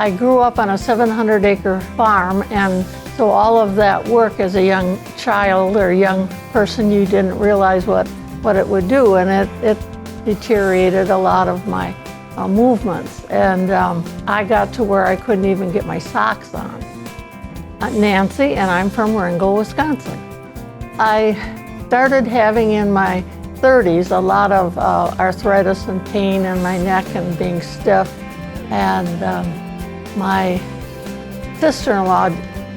I grew up on a 700-acre farm, and so all of that work as a young child or young person, you didn't realize what it would do, and it deteriorated a lot of my movements. And I got to where I couldn't even get my socks on. Nancy, and I'm from Ringgold, Wisconsin. I started having in my 30s a lot of arthritis and pain in my neck and being stiff. And my sister-in-law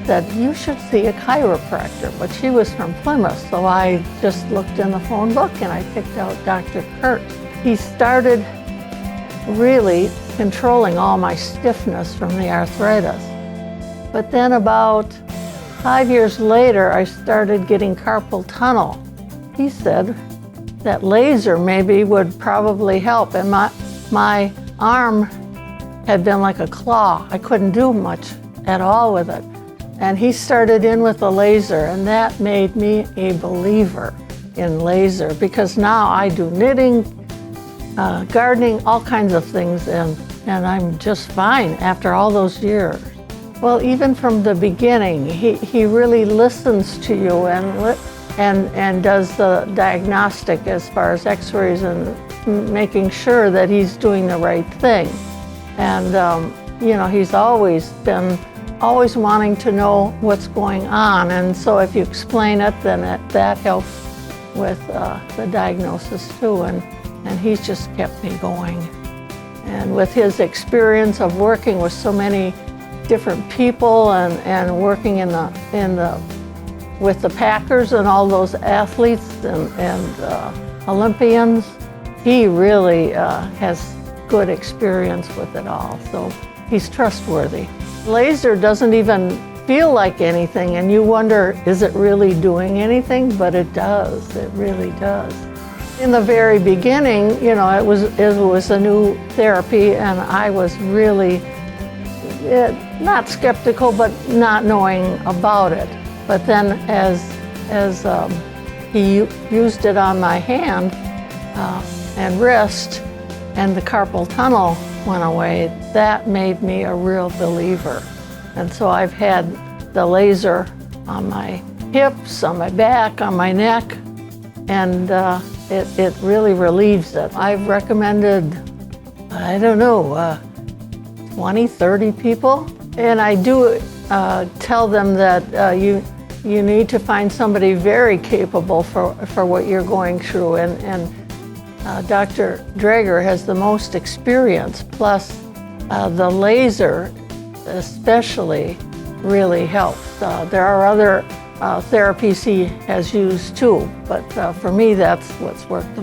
said, you should see a chiropractor, but she was from Plymouth. So I just looked in the phone book and I picked out Dr. Curt. He started really controlling all my stiffness from the arthritis. But then about 5 years later, I started getting carpal tunnel. He said that laser maybe would probably help. And my arm had been like a claw. I couldn't do much at all with it. And he started in with the laser, and that made me a believer in laser, because now I do knitting, gardening, all kinds of things, and I'm just fine after all those years. Well, even from the beginning, he really listens to you and does the diagnostic as far as x-rays and making sure that he's doing the right thing. And you know, he's always wanting to know what's going on, and so if you explain it, then that helps with the diagnosis too, and he's just kept me going. And with his experience of working with so many different people and working with the Packers and all those athletes and Olympians, he really has good experience with it all, so he's trustworthy. Laser doesn't even feel like anything, and you wonder, is it really doing anything? But it does, it really does. In the very beginning, you know, it was a new therapy, and I was really not skeptical, but not knowing about it. But then as he used it on my hand and wrist, and the carpal tunnel went away, that made me a real believer. And so I've had the laser on my hips, on my back, on my neck, and it really relieves it. I've recommended, I don't know, 20, 30 people. And I do tell them that you need to find somebody very capable for what you're going through. And Dr. Drager has the most experience, plus the laser especially really helps. There are other therapies he has used too, but for me that's what's worked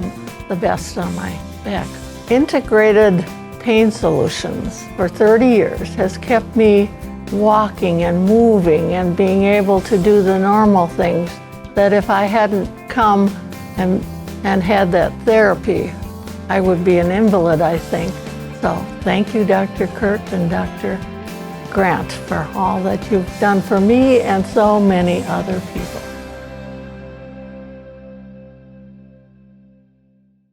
the best on my back. Integrated Pain Solutions for 30 years has kept me walking and moving and being able to do the normal things that if I hadn't come and had that therapy, I would be an invalid, I think. So thank you, Dr. Curt and Dr. Grant, for all that you've done for me and so many other people.